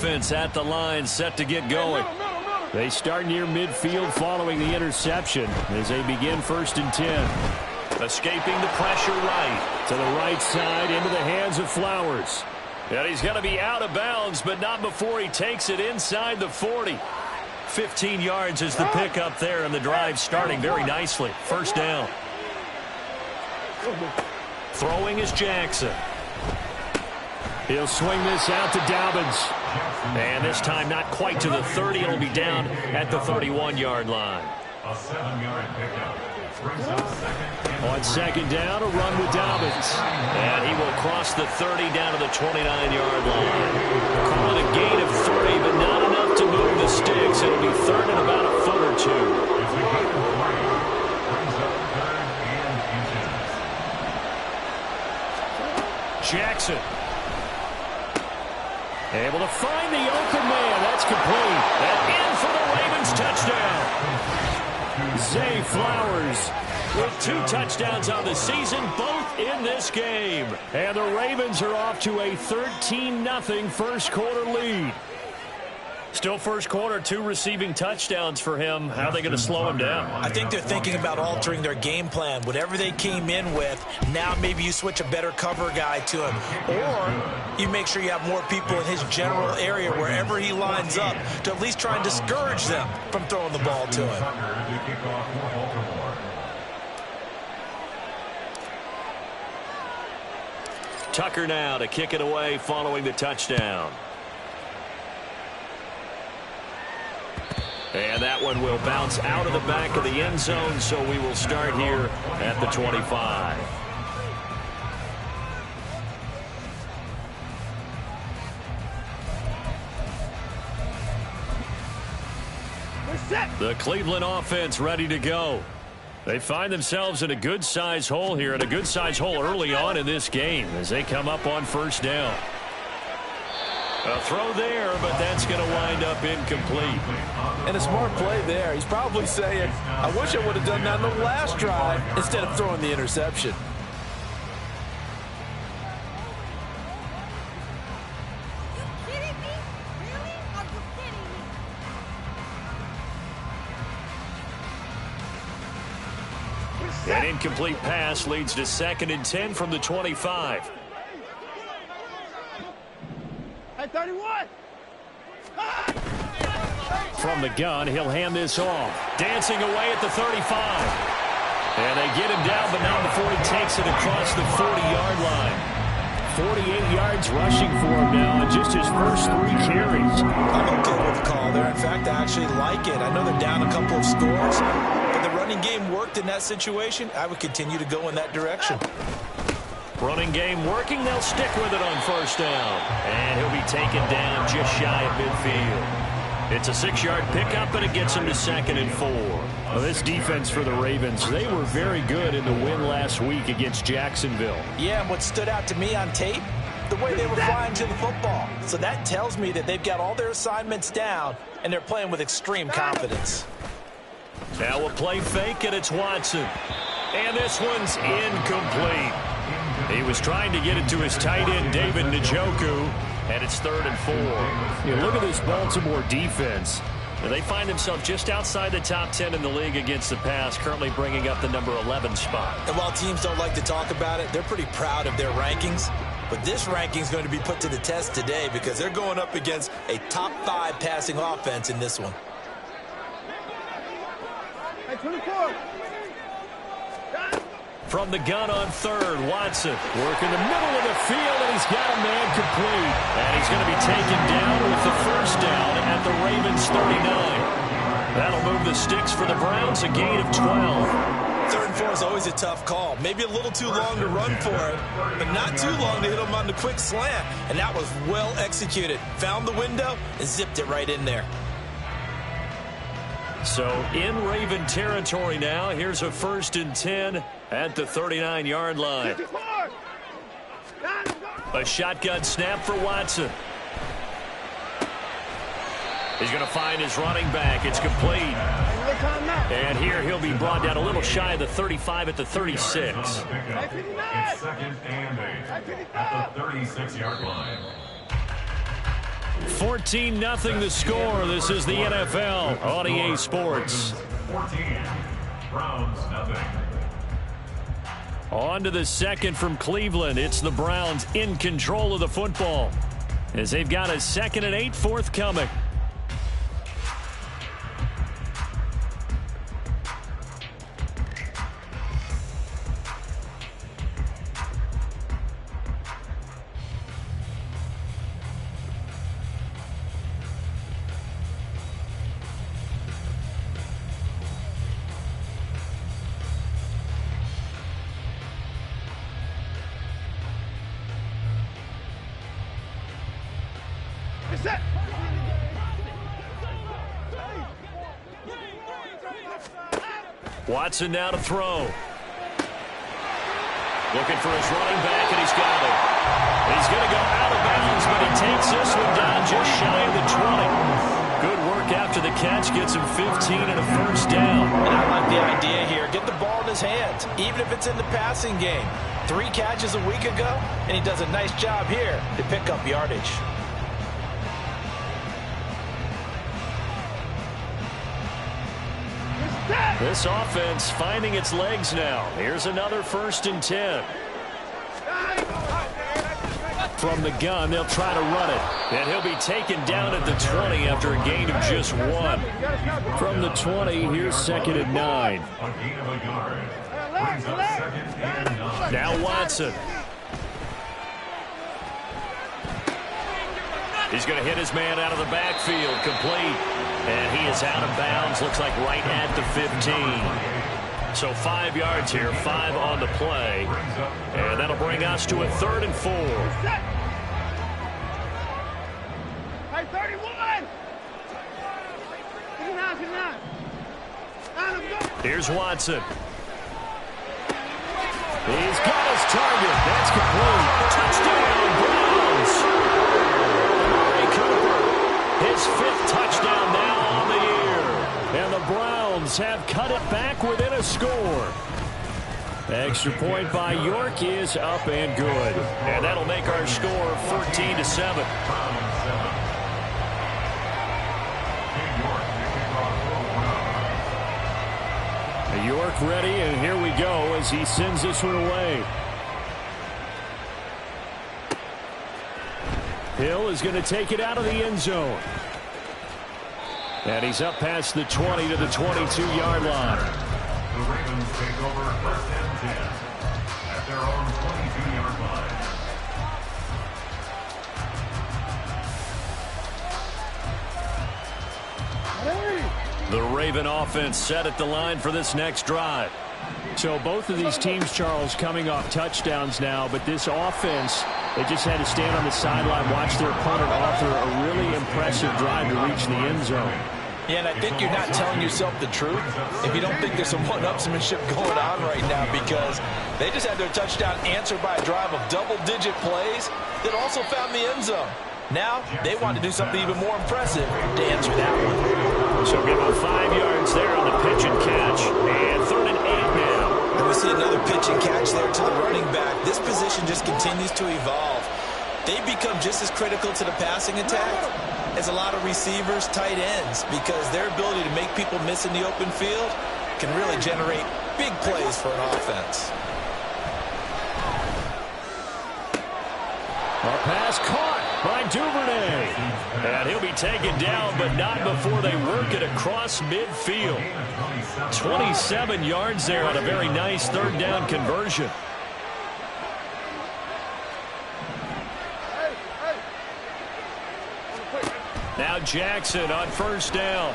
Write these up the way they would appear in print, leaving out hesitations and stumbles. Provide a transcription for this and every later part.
offense at the line, set to get going. They start near midfield following the interception as they begin 1st and 10. Escaping the pressure right. To the right side into the hands of Flowers. And he's going to be out of bounds, but not before he takes it inside the 40. 15 yards is the pickup there, and the drive starting very nicely. 1st down. Throwing is Jackson. He'll swing this out to Dobbins. And this time not quite to the 30. It'll be down at the 31-yard line. A 7-yard pickup. On 2nd down, a run with Dobbins. And he will cross the 30 down to the 29-yard line. Call it a gain of 3, but not enough to move the sticks. It'll be 3rd and about a foot or 2. Jackson. Able to find the open man. That's complete. And in for the Ravens touchdown. Zay Flowers with 2 touchdowns on the season, both in this game. And the Ravens are off to a 13-0 first quarter lead. Still first quarter, 2 receiving touchdowns for him. How are they going to slow him down? I think they're thinking about altering their game plan. Whatever they came in with, now maybe you switch a better cover guy to him. Or you make sure you have more people in his general area wherever he lines up to at least try and discourage them from throwing the ball to him. Tucker now to kick it away following the touchdown. And that one will bounce out of the back of the end zone, so we will start here at the 25. The Cleveland offense ready to go. They find themselves in a good-sized hole here, and a good-sized hole early on in this game as they come up on 1st down. A throw there, but that's going to wind up incomplete. And a smart play there. He's probably saying, I wish I would have done that on the last drive instead of throwing the interception. An incomplete pass leads to 2nd and 10 from the 25. Hey, 31! From the gun, he'll hand this off. Dancing away at the 35. And they get him down, but not before he takes it across the 40-yard line. 48 yards rushing for him now in just his first 3 carries. I'm okay with the call there. In fact, I actually like it. I know they're down a couple of scores, but the running game worked in that situation. I would continue to go in that direction. Running game working. They'll stick with it on 1st down. And he'll be taken down just shy of midfield. It's a 6-yard pickup, and it gets him to 2nd and 4. Well, this defense for the Ravens, they were very good in the win last week against Jacksonville. Yeah, and what stood out to me on tape, the way they were flying to the football. So that tells me that they've got all their assignments down, and they're playing with extreme confidence. Now a play fake, and it's Watson. And this one's incomplete. He was trying to get it to his tight end, David Njoku, and it's 3rd and 4. You look at this Baltimore defense. They find themselves just outside the top 10 in the league against the pass, currently bringing up the number 11 spot. And while teams don't like to talk about it, they're pretty proud of their rankings. But this ranking is going to be put to the test today because they're going up against a top 5 passing offense in this one. Hey, 24! From the gun on 3rd, Watson working the middle of the field, and he's got a man complete. And he's going to be taken down with the 1st down at the Ravens 39. That'll move the sticks for the Browns, a gain of 12. 3rd and 4 is always a tough call. Maybe a little too long to run for it, but not too long to hit him on the quick slant. And that was well executed. Found the window and zipped it right in there. So in Raven territory now. Here's a 1st and 10 at the 39-yard line. A shotgun snap for Watson. He's going to find his running back. It's complete. And here he'll be brought down a little shy of the 35 at the 36. It's 2nd and 8 at the 36-yard line. 14-0 the score. This is the NFL on EA Sports. 14. Browns, nothing. On to the second from Cleveland. It's the Browns in control of the football as they've got a 2nd and 8 forthcoming. Set. Watson now to throw. Looking for his running back, and he's got it. He's going to go out of bounds, but he takes this one down just shy of the 20. Good work after the catch. Gets him 15 and a first down. And I like the idea here. Get the ball in his hands, even if it's in the passing game. 3 catches a week ago, and he does a nice job here to pick up yardage. This offense finding its legs now. Here's another 1st and 10. From the gun, they'll try to run it. And he'll be taken down at the 20 after a gain of just 1. From the 20, here's 2nd and 9. A gain of a yard. Brings up 2nd and 9. Now Watson. He's going to hit his man out of the backfield, complete. And he is out of bounds, looks like right at the 15. So 5 yards here, 5 on the play. And that'll bring us to a 3rd and 4. Hey, 31! Good now. Here's Watson. He's got his target. That's complete. Touchdown, Browns. Amari Cooper, his 5th touchdown now on the year. And the Browns have cut it back within a score. Extra point by York is up and good. And that'll make our score 14-7. York ready, and here we go as he sends this one away. Hill is going to take it out of the end zone. And he's up past the 20 to the 22-yard line. The Ravens take over 1st and 10 at their own 22-yard line. The Raven offense set at the line for this next drive. So both of these teams, Charles, coming off touchdowns now, but this offense, they just had to stand on the sideline, watch their opponent author a really impressive drive to reach the end zone. Yeah, and I think you're not telling yourself the truth if you don't think there's some one-upsmanship going on right now, because they just had their touchdown answered by a drive of double-digit plays that also found the end zone. Now they want to do something even more impressive to answer that one. So give him 5 yards there on the pitch and catch, and 3rd and 8 now. And we see another pitch and catch there to the running back. This position just continues to evolve. They become just as critical to the passing attack as a lot of receivers, tight ends, because their ability to make people miss in the open field can really generate big plays for an offense. A pass caught by Duvernay. And he'll be taken down, but not before they work it across midfield. 27 yards there on a very nice 3rd down conversion. Now Jackson on 1st down.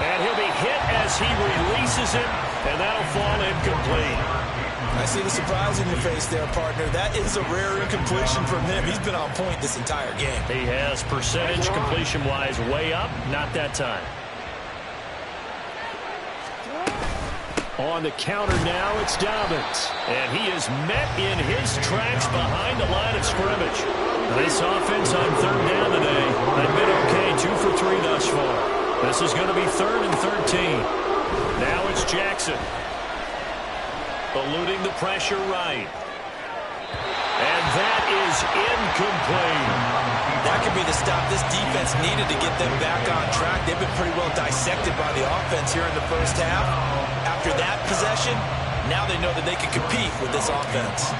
And he'll be hit as he releases it, and that'll fall incomplete. I see the surprise in your face there, partner. That is a rare incompletion from him. He's been on point this entire game. He has, percentage completion-wise way up, not that time. On the counter now, it's Dobbins. And he is met in his tracks behind the line of scrimmage. This offense on 3rd down today had been okay, 2 for 3 thus far. This is going to be 3rd and 13. Now it's Jackson. Eluding the pressure right. And that is incomplete. That could be the stop this defense needed to get them back on track. They've been pretty well dissected by the offense here in the first half. After that possession, now they know that they can compete with this offense.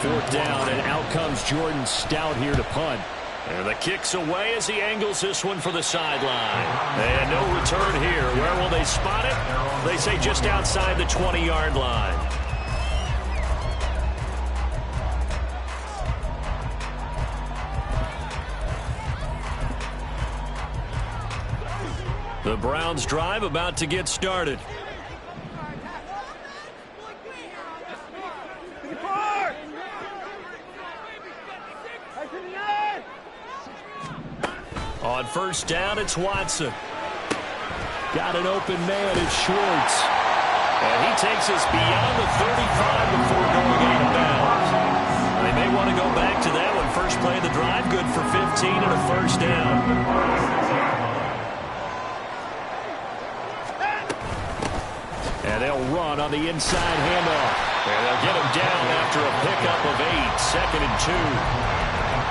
4th down, and out comes Jordan Stout here to punt. And the kick's away as he angles this one for the sideline. And no return here. Where will they spot it? They say just outside the 20-yard line. The Browns drive about to get started. On 1st down, it's Watson. Got an open man, it's Schwartz. And he takes us beyond the 35 before going out of bounds. They may want to go back to that one. First play of the drive, good for 15 and a 1st down. And they'll run on the inside handoff. And they'll get him down after a pickup of 8. 2nd and 2.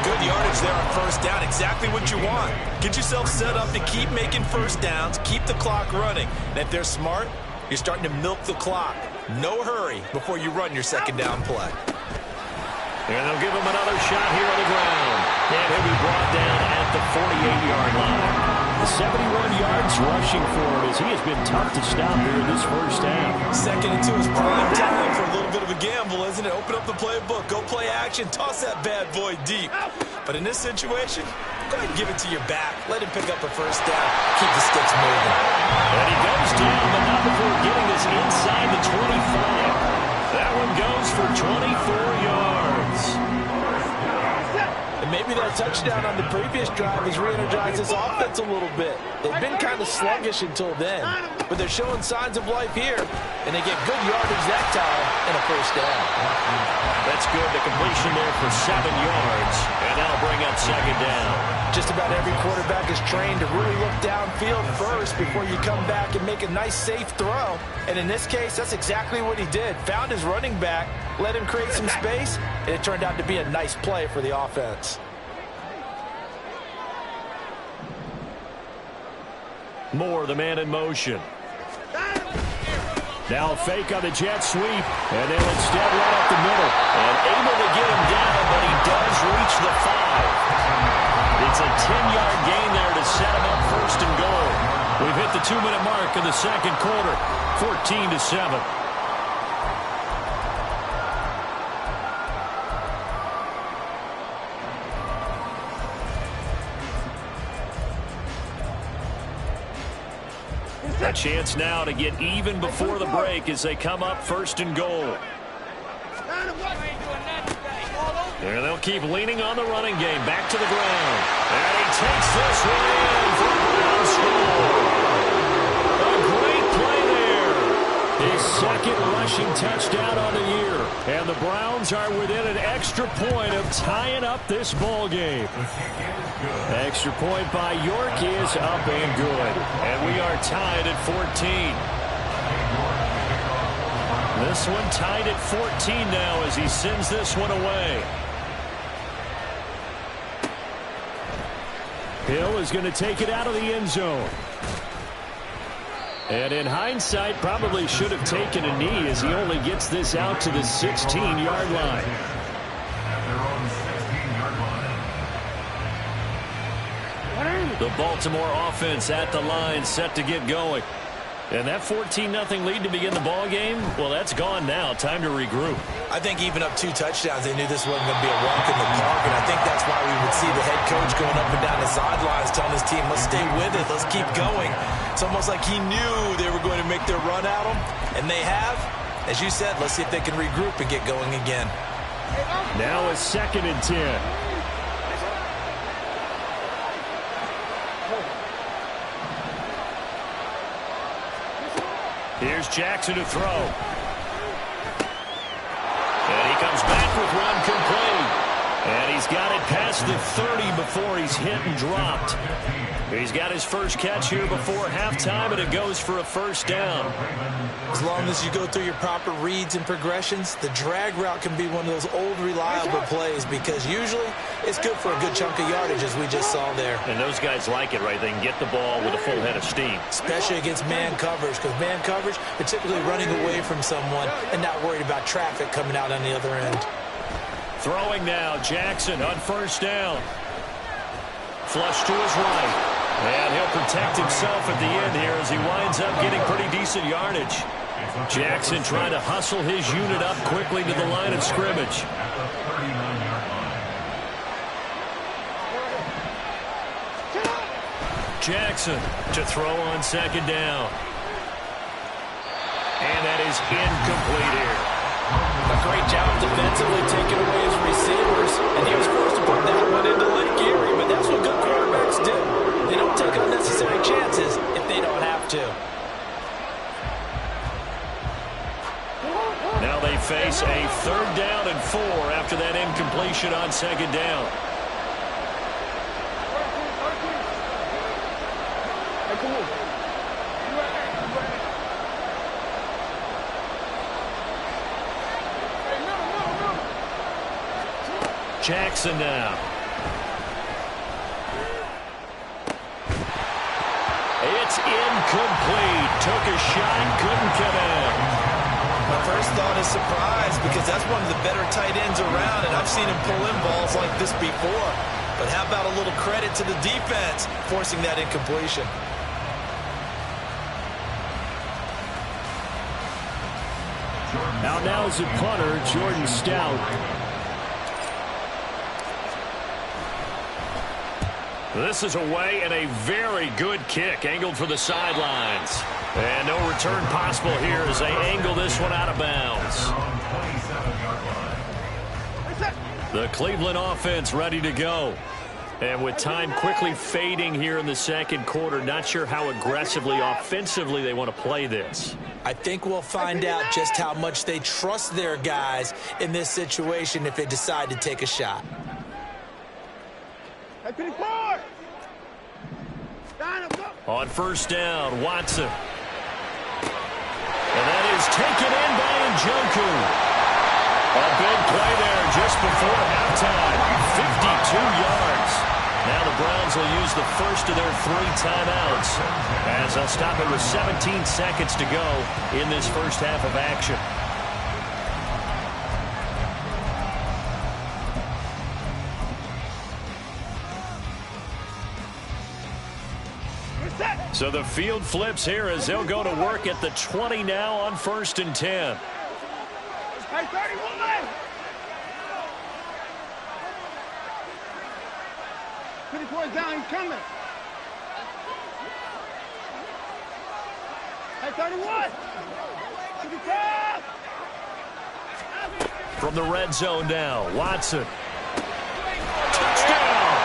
Good yardage there on 1st down. Exactly what you want. Get yourself set up to keep making 1st downs. Keep the clock running. And if they're smart, you're starting to milk the clock. No hurry before you run your 2nd down play. And they'll give him another shot here on the ground. And he'll be brought down at the 48-yard line. 71 yards rushing for him as he has been tough to stop here in this 1st half. 2nd and 2 is prime time for a little bit of a gamble, isn't it? Open up the playbook, go play action, toss that bad boy deep. But in this situation, go ahead and give it to your back. Let him pick up a 1st down. Keep the sticks moving. And he goes down, but not before getting this inside the 25. That one goes for 24 yards. And maybe that touchdown on the previous drive has re-energized this offense a little bit. They've been kind of sluggish until then, but they're showing signs of life here, and they get good yardage that time and a 1st down. That's good. The completion there for 7 yards, and that'll bring up 2nd down. Just about every quarterback is trained to really look downfield first before you come back and make a nice, safe throw. And in this case, that's exactly what he did. Found his running back, let him create some space, and it turned out to be a nice play for the offense. Moore, the man in motion. Now a fake on the jet sweep, and they'll instead run up the middle. And able to get him down, but he does reach the 5. It's a 10-yard gain there to set him up 1st and goal. We've hit the 2-minute mark in the 2nd quarter, 14-7. A chance now to get even before the break as they come up 1st and goal. And they'll keep leaning on the running game. Back to the ground. And he takes this one in for a Brown score. A great play there. His 2nd rushing touchdown on the year. And the Browns are within an extra point of tying up this ball game. Extra point by York is up and good. And we are tied at 14. This one tied at 14 now as he sends this one away. Hill is going to take it out of the end zone. And in hindsight, probably should have taken a knee as he only gets this out to the 16-yard line. The Baltimore offense at the line, set to get going. And that 14-0 lead to begin the ball game, well, that's gone now. Time to regroup. I think even up 2 touchdowns, they knew this wasn't going to be a walk in the park, and I think that's why we would see the head coach going up and down the sidelines telling his team, let's stay with it, let's keep going. It's almost like he knew they were going to make their run at him, and they have. As you said, let's see if they can regroup and get going again. Now a 2nd and 10. Here's Jackson to throw. And he comes back with one complete. And he's got it past the 30 before he's hit and dropped. He's got his first catch here before halftime, and it goes for a first down. As long as you go through your proper reads and progressions, the drag route can be one of those old reliable plays because usually it's good for a good chunk of yardage, as we just saw there. And those guys like it, right? They can get the ball with a full head of steam. Especially against man coverage, because man coverage, they're typically running away from someone and not worried about traffic coming out on the other end. Throwing now, Jackson on first down. Flush to his right. And he'll protect himself at the end here as he winds up getting pretty decent yardage. Jackson trying to hustle his unit up quickly to the line of scrimmage. Jackson to throw on second down. And that is incomplete here. A great job defensively taking away his receivers, and he was forced to put that one into Lake Erie, but that's what good quarterbacks do. They don't take unnecessary chances if they don't have to. Now they face a 3rd down and 4 after that incompletion on second down. Jackson now. It's incomplete. Took a shot, couldn't come in. My first thought is surprise because that's one of the better tight ends around, and I've seen him pull in balls like this before. But how about a little credit to the defense forcing that incompletion? Now is the punter, Jordan Stout. This is away and a very good kick, angled for the sidelines. And no return possible here as they angle this one out of bounds. The Cleveland offense ready to go. And with time quickly fading here in the second quarter, not sure how aggressively, offensively they want to play this. I think we'll find out just how much they trust their guys in this situation if they decide to take a shot. On first down, Watson. And that is taken in by Njoku. A big play there just before halftime. 52 yards. Now the Browns will use the first of their 3 timeouts as they'll stop it with 17 seconds to go in this first half of action. So the field flips here as they'll go to work at the 20 now on 1st and 10. Hey, 31! 24 is down, he's coming. Hey, 31! 55! From the red zone now, Watson. Touchdown!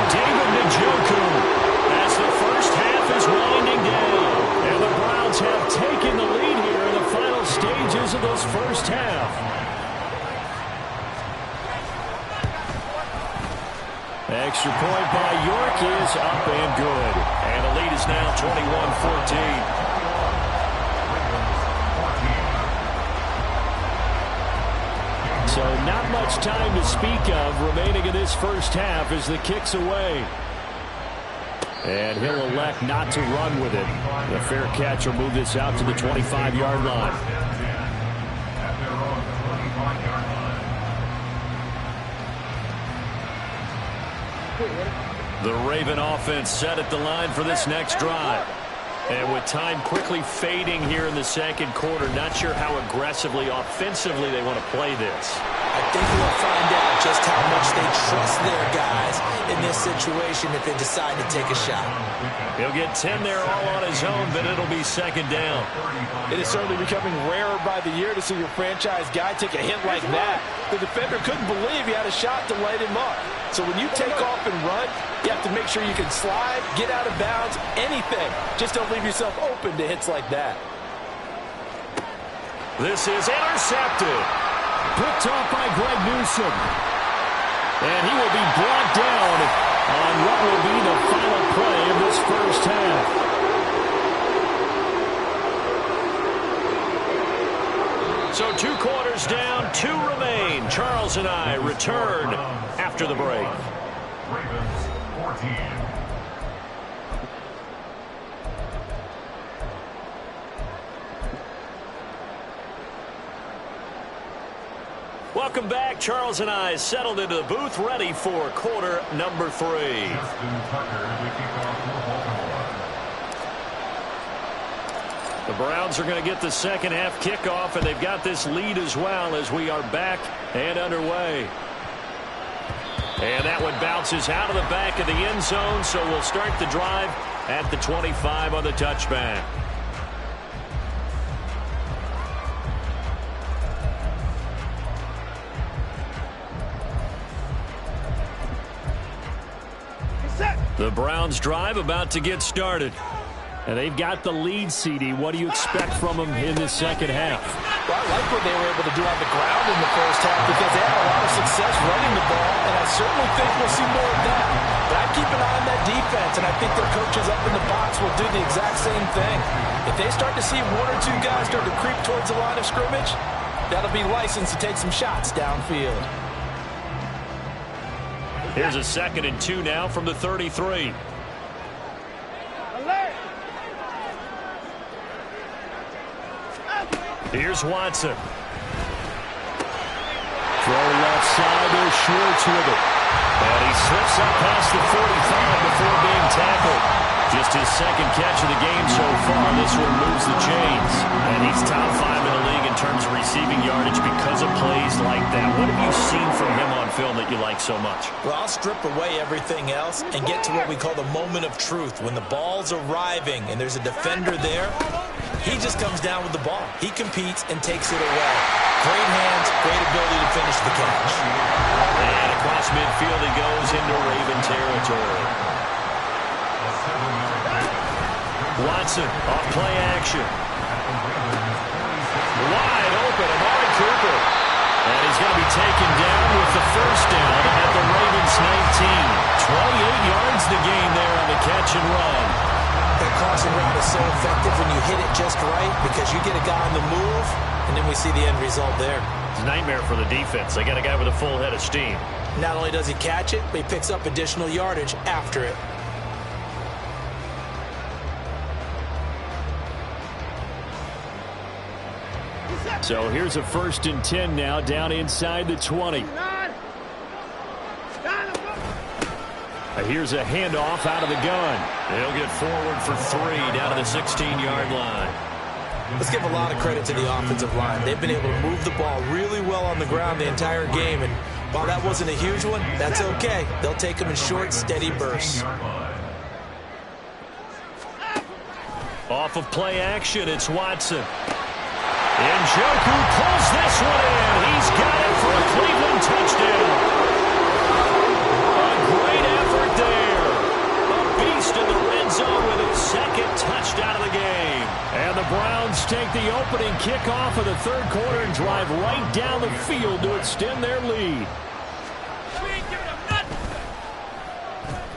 David Njoku. As the first half is winding down, and the Browns have taken the lead here in the final stages of this first half. Extra point by York is up and good. And the lead is now 21-14. So not much time to speak of remaining in this first half as the kick's away. And he'll elect not to run with it. The fair catch will move this out to the 25-yard line. The Raven offense set at the line for this next drive. And with time quickly fading here in the second quarter, not sure how aggressively, offensively they want to play this. I think we'll find out just how much they trust their guys in this situation if they decide to take a shot. He'll get 10 there all on his own, but it'll be second down. It is certainly becoming rarer by the year to see your franchise guy take a hit like that. The defender couldn't believe he had a shot to light him up. So when you take off and run, you have to make sure you can slide, get out of bounds, anything. Just don't leave yourself open to hits like that. This is intercepted. Picked off by Greg Newsome. And he will be brought down on what will be the final Charles and I return after the break. Ravens 14. Welcome back. Charles and I settled into the booth, ready for quarter number 3. Justin Tucker to kick off for Baltimore. The Browns are going to get the second half kickoff, and they've got this lead as well as we are back and underway. And that one bounces out of the back of the end zone, so we'll start the drive at the 25 on the touchback. The Browns drive about to get started. And they've got the lead, CD. What do you expect from them in the second half? Well, I like what they were able to do on the ground in the first half because they had a lot of success running the ball, and I certainly think we'll see more of that. But I keep an eye on that defense, and I think their coaches up in the box will do the exact same thing. If they start to see one or two guys start to creep towards the line of scrimmage, that'll be licensed to take some shots downfield. Here's a 2nd and 2 now from the 33. Here's Watson. Throw left side. There's Schwartz with it. And he slips up past the 45 before being tackled. Just his second catch of the game so far. This one moves the chains. And he's top 5 in the league in terms of receiving yardage because of plays like that. What have you seen from him on film that you like so much? Well, I'll strip away everything else and get to what we call the moment of truth. When the ball's arriving and there's a defender there, he just comes down with the ball. He competes and takes it away. Great hands, great ability to finish the catch. And across midfield he goes into Raven territory. Watson off play action. Wide open, Amari Cooper. And he's going to be taken down with the first down at the Ravens 19. 28 yards the gain there on the catch and run. That crossing route is so effective when you hit it just right because you get a guy on the move, and then we see the end result there. It's a nightmare for the defense. They got a guy with a full head of steam. Not only does he catch it, but he picks up additional yardage after it. So here's a 1st and 10 now down inside the 20. Here's a handoff out of the gun. They'll get forward for 3 down to the 16-yard line. Let's give a lot of credit to the offensive line. They've been able to move the ball really well on the ground the entire game. And while that wasn't a huge one, that's okay. They'll take them in short, steady bursts. Off of play action, it's Watson. Njoku pulls this one in. He's got it for a Cleveland touchdown. A great effort there. A beast in the red zone with his 2nd touchdown of the game. And the Browns take the opening kickoff of the 3rd quarter and drive right down the field to extend their lead.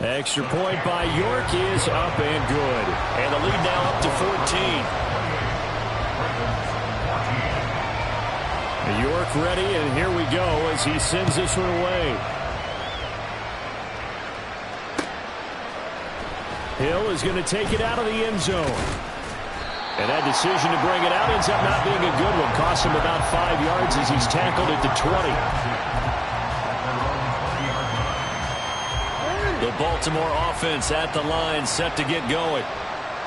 Extra point by York is up and good. And the lead now up to 14. York ready, and here we go as he sends this one away. Hill is going to take it out of the end zone. And that decision to bring it out ends up not being a good one. Costs him about 5 yards as he's tackled at the 20. The Baltimore offense at the line, set to get going.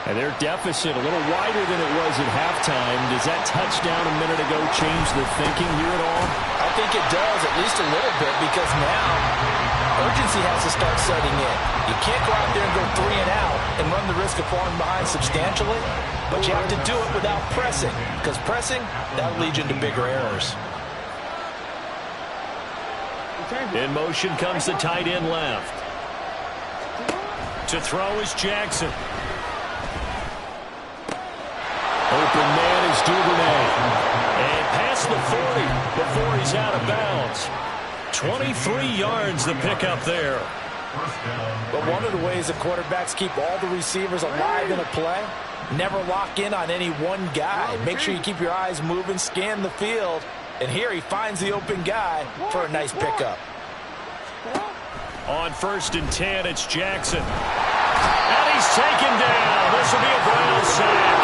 And their deficit a little wider than it was at halftime. Does that touchdown a minute ago change the thinking here at all? I think it does, at least a little bit, because now urgency has to start setting in. You can't go out there and go 3 and out and run the risk of falling behind substantially, but you have to do it without pressing, because pressing, that'll lead you into bigger errors. In motion comes the tight end left. To throw is Jackson. Open man is Duvernay. And past the 40 before he's out of bounds. 23 yards the pickup there. But one of the ways the quarterbacks keep all the receivers alive in a play, never lock in on any one guy. Make sure you keep your eyes moving, scan the field, And here he finds the open guy for a nice pickup. On 1st and 10, it's Jackson. And he's taken down. This will be a Browns sack.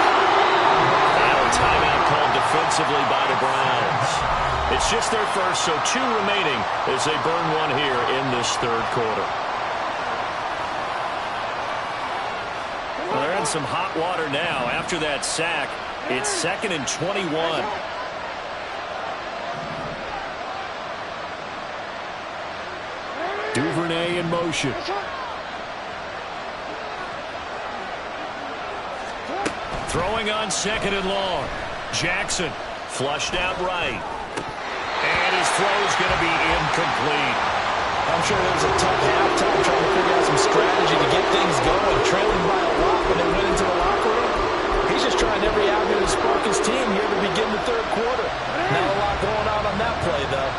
Final timeout called defensively by the Browns. It's just their first, so 2 remaining as they burn one here in this 3rd quarter. Well, they're in some hot water now. After that sack, it's 2nd and 21. Duvernay in motion. Throwing on 2nd and long. Jackson flushed out right. And his throw's going to be incomplete. I'm sure there was a tough halftime trying to figure out some strategy to get things going. Trailing by a lot when they went into the locker room. He's just trying every avenue to spark his team here to begin the 3rd quarter. Not a lot going on that play, though.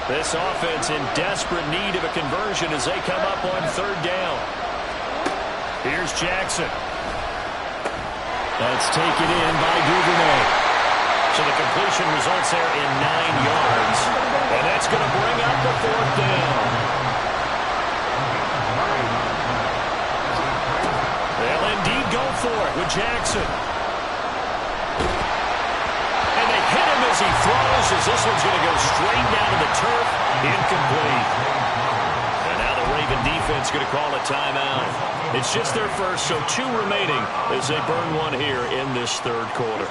This offense in desperate need of a conversion as they come up on 3rd down. Here's Jackson. That's taken in by Duvernay. So the completion results there in 9 yards. And that's going to bring up the 4th down. They'll indeed go for it with Jackson. And they hit him as he throws, as this one's going to go straight down to the turf. Incomplete. And now the Raven defense going to call a timeout. It's just their first, so 2 remaining as they burn one here in this 3rd quarter.